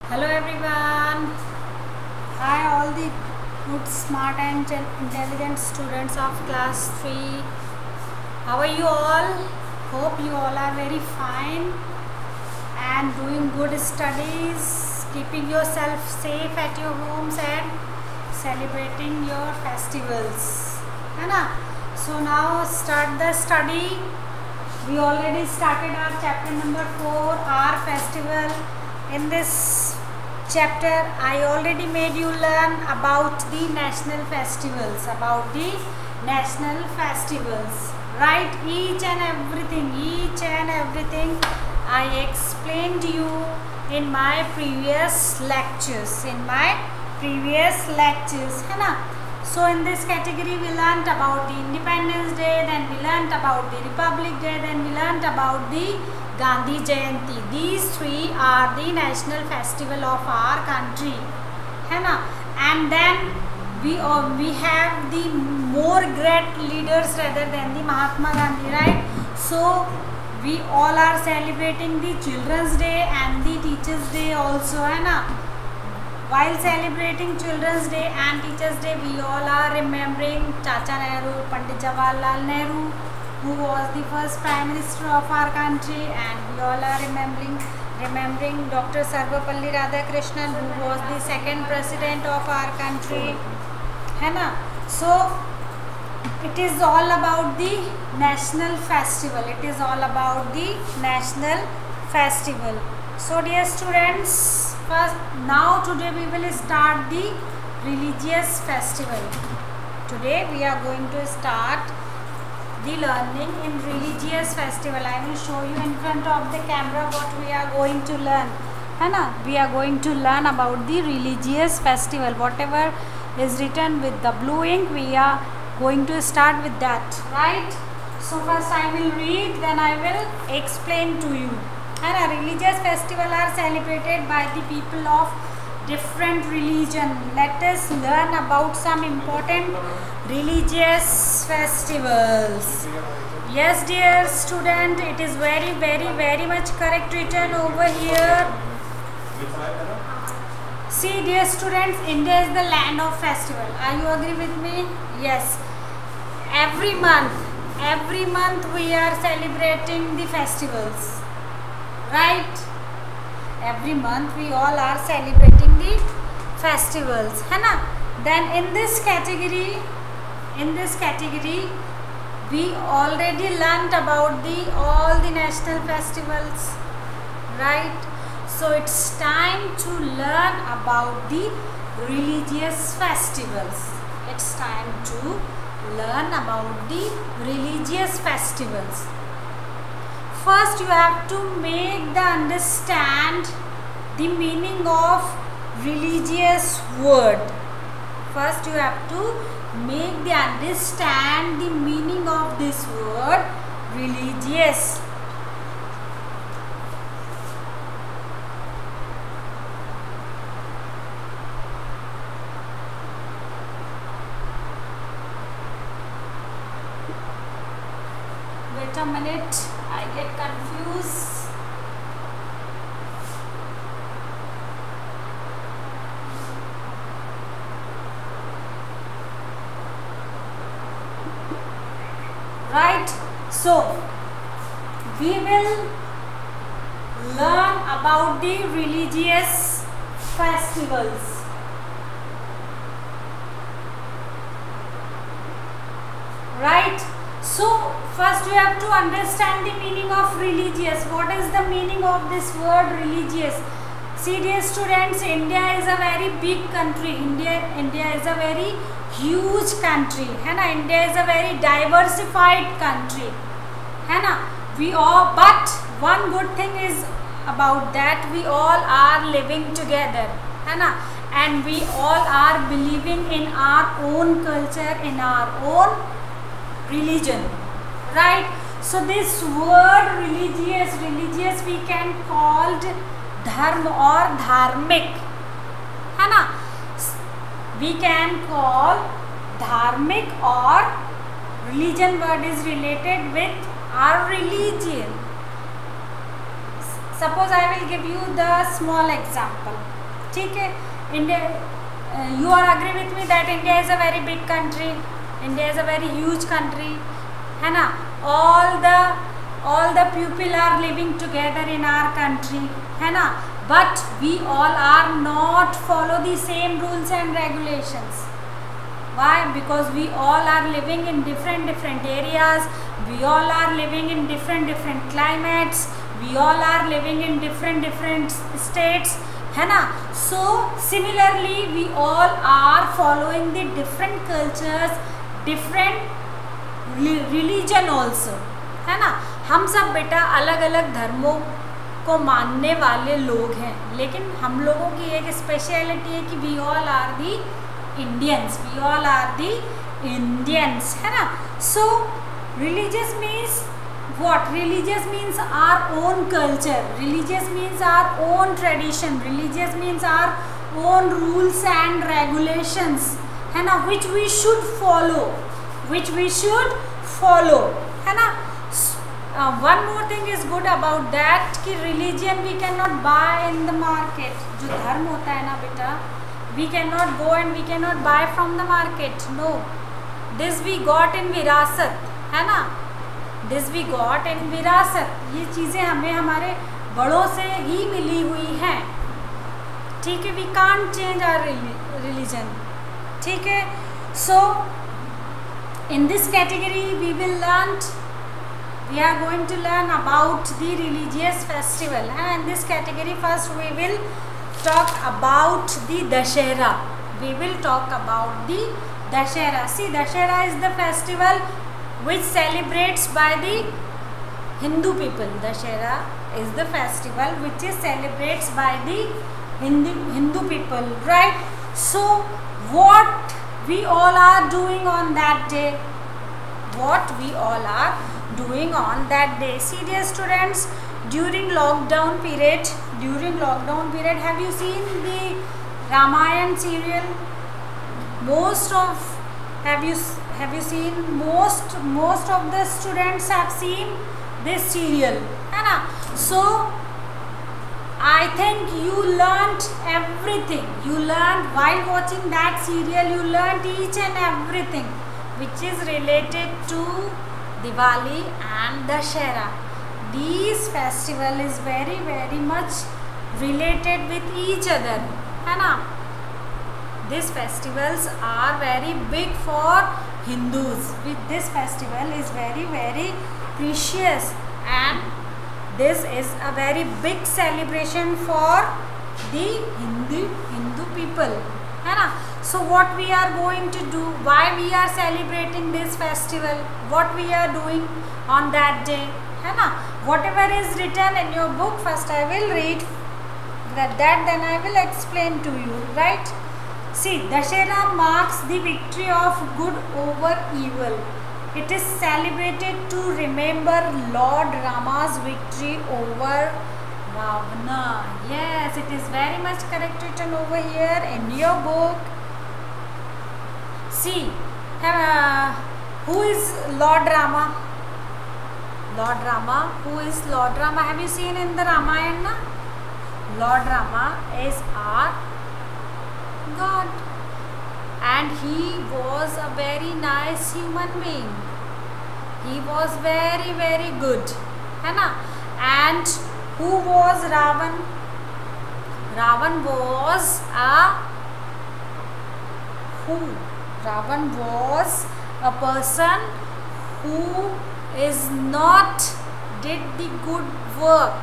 Hello everyone. Hi all the good, smart and intelligent students of class 3. How are you all? Hope you all are very fine and doing good studies, keeping yourself safe at your homes and celebrating your festivals. है ना? So now start the study. We already started our chapter number 4, our festival. In this chapter I already made you learn about the national festivals, right? Each and everything I explained you in my previous lectures, है ना? So in this category we learnt about the Independence Day, then we learnt about the Republic Day, then we learnt about the Gandhi Jayanti. These three are the national festival of our country, है ना? And then we have the more great leaders rather than the Mahatma Gandhi, right? So we all are celebrating the Children's Day and the Teachers Day also, है ना? While celebrating Children's Day and Teachers Day, we all are remembering Chacha Nehru, Pandit Jawaharlal Nehru, who was the first Prime Minister of our country, and we all are remembering Dr. Sarvapalli Radhakrishnan, who was the second President of our country, है ना? So it is all about the national festival. So dear students, now today we will start the religious festival. Today we are going to start the learning in religious festival. I will show you in front of the camera what we are going to learn, है ना? We are going to learn about the religious festival. Whatever is written with the blue ink, we are going to start with that, right? So first I will read, then I will explain to you. And religious festivals are celebrated by the people of different religion. Let us learn about some important religious festivals. Yes, dear student, it is very much correct written over here. See, dear students, India is the land of festival. Are you agree with me? Yes. Every month we are celebrating the festivals. Right? Every month we all are celebrating the festivals, है ना? Then in this category we already learnt about all the national festivals, right? So it's time to learn about the religious festivals. It's time to learn about the religious festivals. First you have to understand the meaning of religious word. First you have to understand the meaning of this word religious. Wait a minute, I get confused. Right, so we will learn about the religious festivals. Right, so first you have to understand the meaning of religious. What is the meaning of this word religious? See, dear students, India is a very big country. India is a very huge country, है ना? India is a very diversified country, है ना? But one good thing is about that, we all are living together, है ना? And we all are believing in our own culture, in our own religion, right? So this word religious we can call dharma or dharmic, है ना? We can call dharmic or religion word is related with our religion. Suppose I will give you the small example. ठीक है, India, you are agree with me that India is a very big country. India is a very huge country, है ना. All the people are living together in our country, है ना. But we all are not follow the same rules and regulations. Why? Because we all are living in different areas. We all are living in different climates. We all are living in different states, है ना. So similarly we all are following the different cultures, different religion also, है ना. हम सब बेटा अलग अलग धर्मों को मानने वाले लोग हैं, लेकिन हम लोगों की एक स्पेशलिटी है कि we all are the Indians, we all are the Indians, है ना. So religious means what? Religious means our own culture, religious means our own tradition, religious means our own rules and regulations, है ना, which we should follow, है ना. One more thing is good about that कि religion we cannot buy in the market. जो धर्म होता है ना बेटा, we cannot go and we cannot buy from the market. No, this we got in विरासत, है ना. This we got in विरासत. ये चीज़ें हमें हमारे बड़ों से ही मिली हुई हैं, ठीक है. We can't change our religion, ठीक है. So in this category we are going to learn about the religious festival, and in this category first we will talk about the Dashera. We will talk about the Dashera. See, Dashera is the festival which celebrates by the Hindu people. Dashera is the festival which is celebrates by the Hindu people, right? So what we all are doing on that day? What we all are doing on that day? See dear students, during lockdown period, have you seen the Ramayan serial? Have you seen most of the students have seen this serial, है ना. So I think you learnt everything. You learned while watching that serial, you learnt each and everything which is related to Diwali and Dashera. These festival is very much related with each other, है ना. These festivals are very big for Hindus. This festival is very precious, and this is a very big celebration for the Hindu people, है ना. So what we are going to do, why we are celebrating this festival, what we are doing on that day, है ना. Whatever is written in your book, first I will read that, then I will explain to you, right. See, Dashera marks the victory of good over evil. It is celebrated to remember Lord Rama's victory over Ravana. Yes, it is very much correct written over here in your book. See, who is Lord Rama? Lord Rama, who is Lord Rama? Have you seen in the Ramayana? Lord Rama is our God, and he was a very nice human being. He was very good, है ना. And who was Ravan? Ravan was a person who is not did the good work,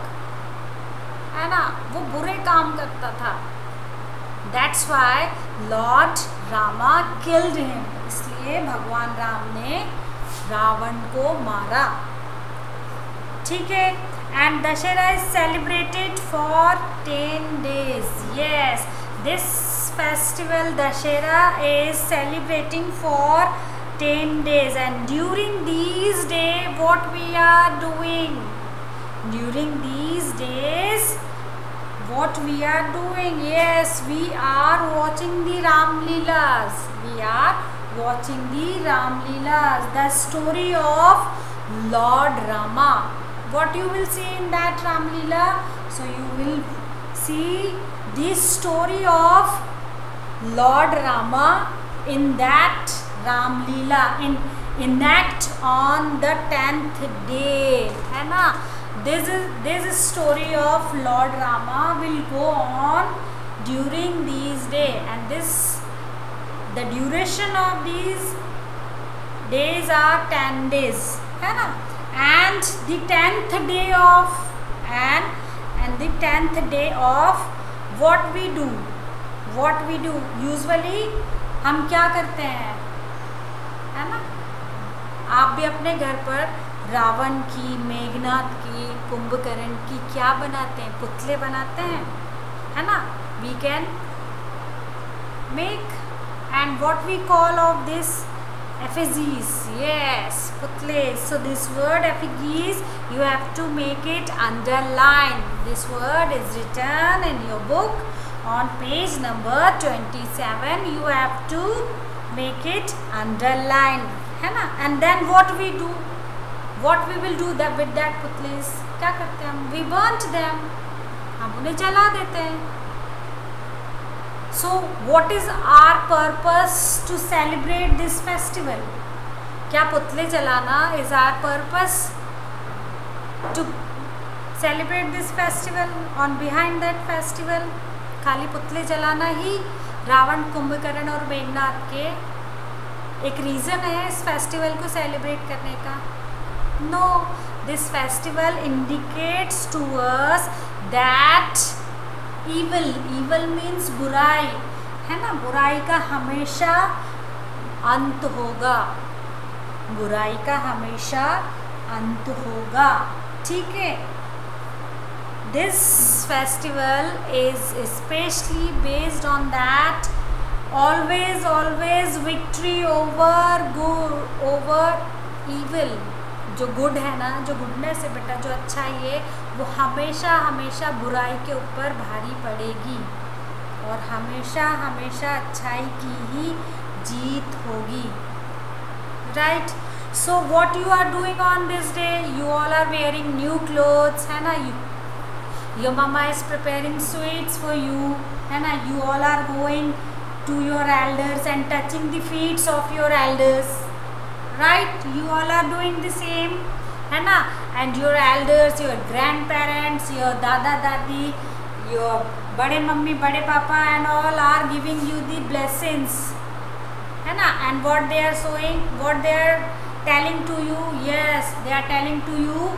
है ना. वो बुरे काम करता था. That's why Lord Rama killed him. इसलिए भगवान राम ने रावण को मारा, ठीक है. And Dashera is celebrated for 10 days. Yes, this festival Dashera is celebrating for 10 days, and during these days what we are doing? During these days what we are doing? Yes, we are watching the Ram Leelas. We are watching the Ram Leelas, the story of Lord Rama. What you will see in that Ram Leela? So you will see the story of Lord Rama in that Ram Leela enact on the 10th day, है ना. This story of Lord Rama will go on during these days, and the duration of these days are 10 days, है ना. And the 10th day of what we do usually हम क्या करते हैं, है ना. आप भी अपने घर पर रावण की, मेघनाथ की, कुंभकर्ण की क्या बनाते हैं, पुतले बनाते हैं, है ना. We can make, and what we call of this, effigies. Yes, putle. So this word effigies, you have to make it underline. This word is written in your book on page number 27. You have to make it underline, है ना. And then what we will do that with that putles, क्या करते हैं हम, we burnt them, हम उन्हें जला देते हैं. So what is our purpose to celebrate this festival? क्या पुतले जलाना is our purpose to celebrate this festival? On behind that festival खाली पुतले जलाना ही रावण, कुंभकर्ण और मेघनाथ के एक रीज़न है इस फेस्टिवल को सेलिब्रेट करने का? No, this festival indicates to us that evil means बुराई, है ना. बुराई का हमेशा अंत होगा, बुराई का हमेशा अंत होगा, ठीक है. This festival is especially based on that always victory over evil. जो गुड है ना, जो गुडनेस है बेटा, जो अच्छा है, वो हमेशा बुराई के ऊपर भारी पड़ेगी और हमेशा अच्छाई की ही जीत होगी, right. So what you are doing on this day, you all are wearing new clothes, है ना. Your mama is preparing sweets for you, है ना. You all are going to your elders and touching the feets of your elders, right. You all are doing the same, है ना. And your elders, your grandparents, your dada dadi, your बड़े mummy, बड़े पापा and all are giving you the blessings, है ना. And what they are telling to you, yes, they are telling to you,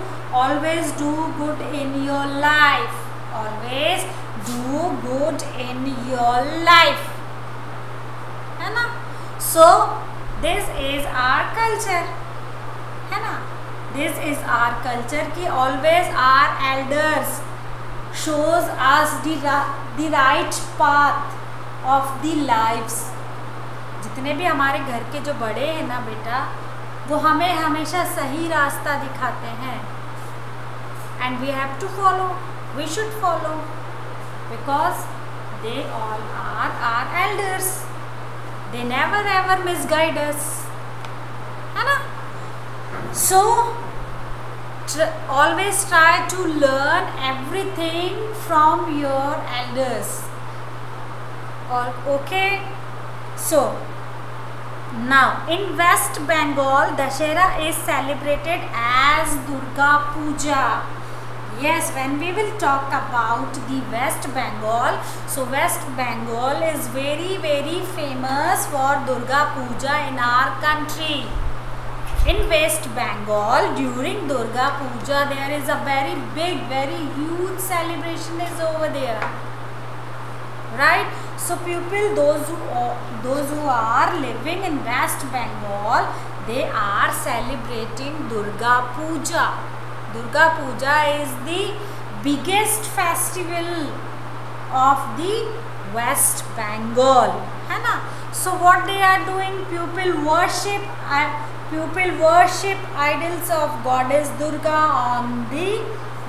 always do good in your life, always do good in your life, है ना. So this is our culture, है ना. This is our culture कि always our elders shows us the right path of the lives. जितने भी हमारे घर के जो बड़े हैं ना बेटा, वो हमें हमेशा सही रास्ता दिखाते हैं. And we have to follow, we should follow, because they all are our elders. They never ever misguide us, है ना. So always try to learn everything from your elders. Okay. So now in West Bengal, Dashera is celebrated as Durga Puja. Yes, when we will talk about the West Bengal, so West Bengal is very famous for Durga Puja in our country. In West Bengal, during Durga Puja, there is a very big, very huge celebration is over there, right. So people, those who are living in West Bengal, they are celebrating Durga Puja. Durga Puja is the biggest festival of the West Bengal, है ना. So what they are doing, people worship idols of goddess Durga on the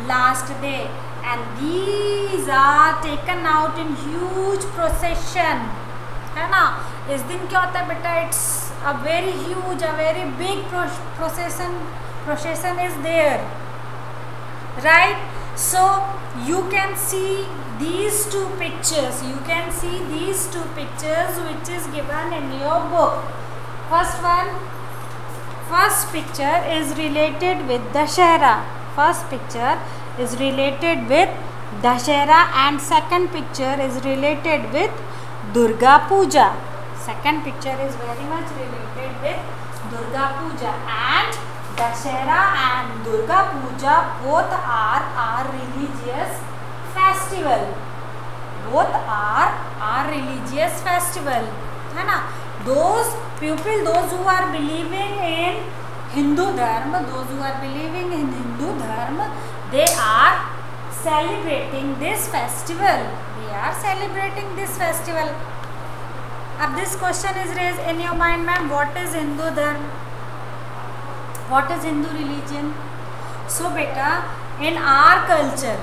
last day, and these are taken out in huge procession, है ना. इस दिन क्या होता है बेटा, it's a very huge, a very big procession is there, right. So you can see these two pictures. You can see these two pictures which is given in your book. First picture is related with Dashera. First picture is related with Dashera and second picture is related with Durga Puja. Second picture is very much related with Durga Puja, and Dashera and Durga Puja both are our religious festival. Both are religious festival, है ना. Those people, those who are believing in Hindu Dharma, those who are believing in Hindu Dharma, they are celebrating this festival. They are celebrating this festival. अब this question is raised in your mind, ma'am, what is Hindu Dharma? What is Hindu religion? So beta, in our culture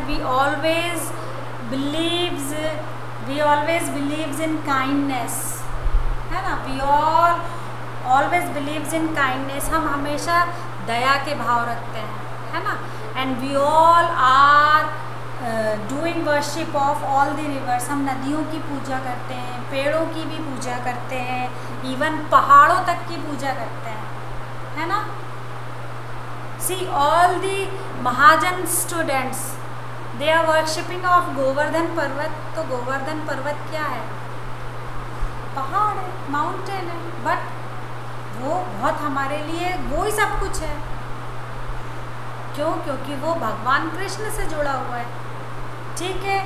we always believes in kindness, है ना. We all always believes in kindness. हम हमेशा दया के भाव रखते हैं, है ना. And we all are doing worship of all the rivers. हम नदियों की पूजा करते हैं, पेड़ों की भी पूजा करते हैं, इवन पहाड़ों तक की पूजा करते हैं, है ना. See all the Mahajan students, they are worshipping of Govardhan पर्वत. तो गोवर्धन पर्वत क्या है? पहाड़ है, माउंटेन है, बट वो बहुत हमारे लिए वो ही सब कुछ है. क्यों? क्योंकि वो भगवान कृष्ण से जुड़ा हुआ है, ठीक है.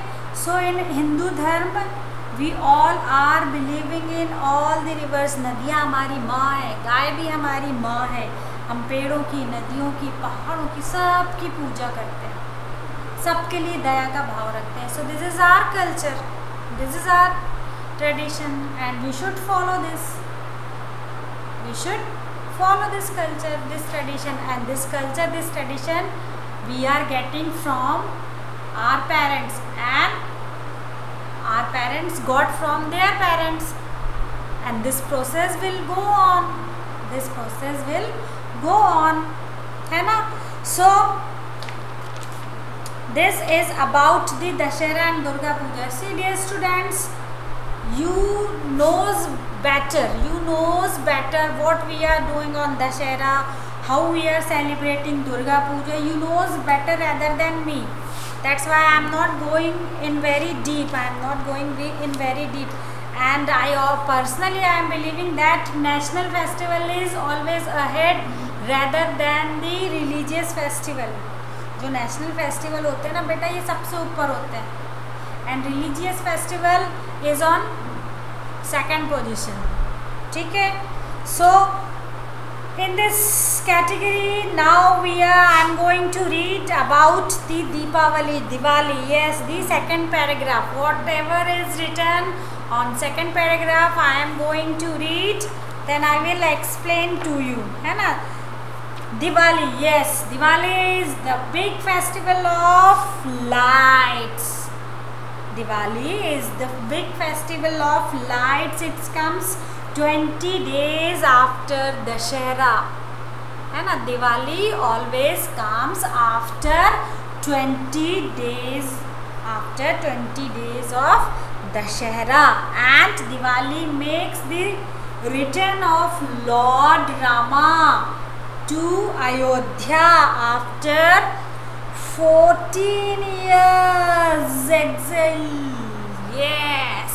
सो in Hindu dharma we all are believing in all the rivers. नदियाँ हमारी माँ है, गाय भी हमारी माँ है. हम पेड़ों की, नदियों की, पहाड़ों की, सब की पूजा करते हैं, सबके लिए दया का भाव रखते हैं. So this is our culture, this is our tradition and we should follow this. We should follow this culture, this tradition, and this culture, this tradition we are getting from our parents, and our parents got from their parents, and this process will go on. This process will go on, है ना. So this is about the Dashera and Durga Puja. See dear students, you knows better what we are doing on Dashera, how we are celebrating Durga Puja. You knows better rather than me. That's why I am not going in very deep. And personally I am believing that national festival is always ahead rather than the religious festival. जो national festival होते हैं ना बेटा, ये सबसे ऊपर होते हैं, and religious festival is on second position, ठीक है. So in this category now I am going to read about the Diwali. Yes, the second paragraph, whatever is written on second paragraph I am going to read, then I will explain to you, है ना. Diwali, yes, Diwali is the big festival of lights. Diwali is the big festival of lights. It comes 20 days after Dashera, है ना. Diwali always comes after 20 days of Dashera, and Diwali makes the return of Lord Rama to Ayodhya after 14 years exile. Yes,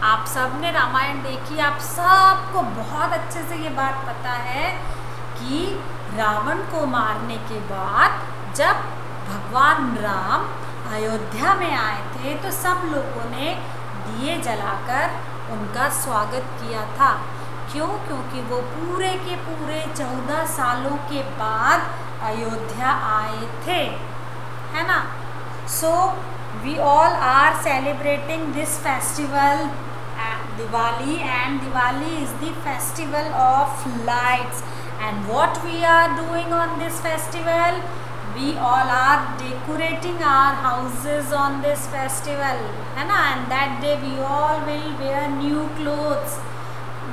आप सब ने रामायण देखी, आप सबको बहुत अच्छे से ये बात पता है कि रावण को मारने के बाद जब भगवान राम अयोध्या में आए थे तो सब लोगों ने दिए जलाकर उनका स्वागत किया था. क्यों? क्योंकि वो पूरे के पूरे 14 सालों के बाद अयोध्या आए थे, है ना. So we all are celebrating this festival Diwali, and Diwali is the festival of lights. And what we are doing on this festival, we all are decorating our houses on this festival, है ना. And that day we all will wear new clothes.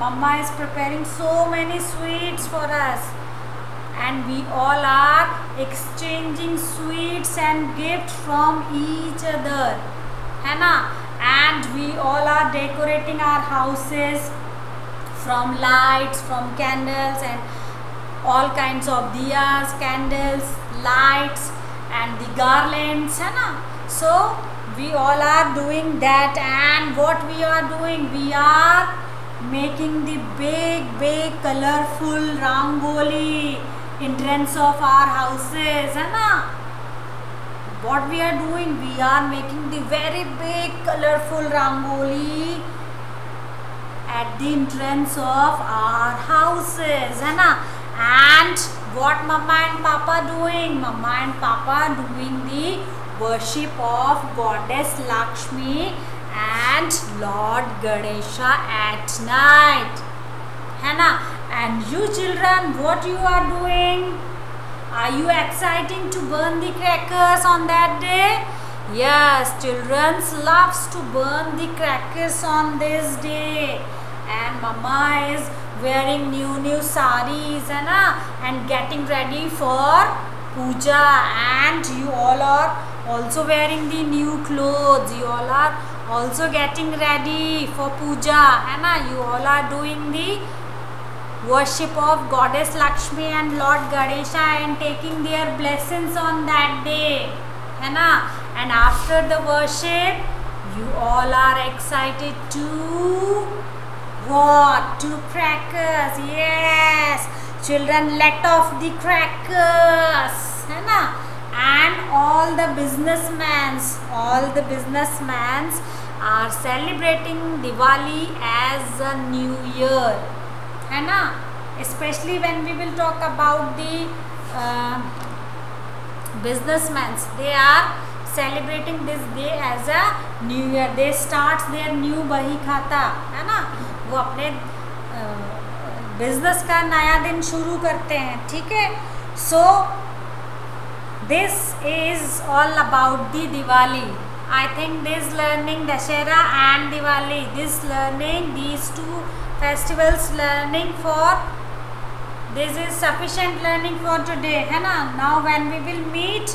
Mama is preparing so many sweets for us, and we all are exchanging sweets and gifts from each other, है ना. And we all are decorating our houses from lights, from candles and all kinds of diyas, candles, lights and the garlands, है ना. So we all are doing that, and what we are doing, we are making the big colorful rangoli entrance of our houses, है ना. What we are doing, we are making the very big colorful rangoli at the entrance of our houses, है ना. And what mama and papa doing? Mama and papa doing the worship of goddess Lakshmi and Lord Ganesha at night, है ना. And you children, what you are doing? Are you exciting to burn the crackers on that day? Yes, children loves to burn the crackers on this day, and mama is wearing new sarees, है ना, and getting ready for puja, and you all are also wearing the new clothes. You all are also getting ready for puja, है ना. You all are doing the worship of goddess Lakshmi and Lord Ganesha and taking their blessings on that day, है ना. And after the worship, you all are excited to what? To crackers. Yes, children, let off the crackers, है ना. And all the businessmen are celebrating Diwali as a new year, है ना. Especially when we will talk about the businessmen, they are celebrating this day as a new year. They start their new बही खाता, है ना. वो अपने business का नया दिन शुरू करते हैं, ठीक है. So this is all about the Diwali. I think this learning Dussehra and Diwali, this learning, these two festivals learning for this is sufficient learning for today, है ना. Now when we will meet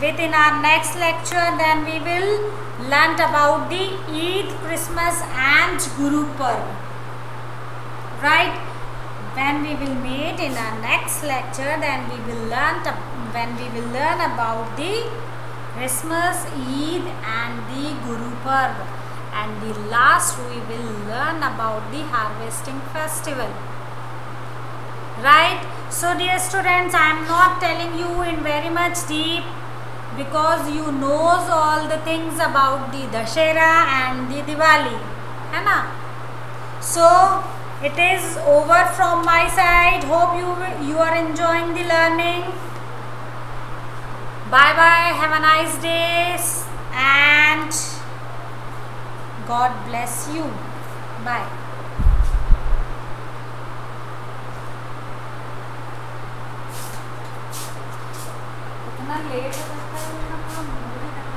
within our next lecture, then we will learn about the Eid, Christmas and Guru Parv. Right? When we will meet in our next lecture, then we will learn about the Christmas, Eid and the Guru Parv, and the last we will learn about the harvesting festival. Right? So dear students, I am not telling you in very much deep, because you knows all the things about the Dashera and the Diwali, है ना. So it is over from my side. Hope you are enjoying the learning. Bye bye. Have a nice day and God bless you. Bye. इतना late हो जाता है,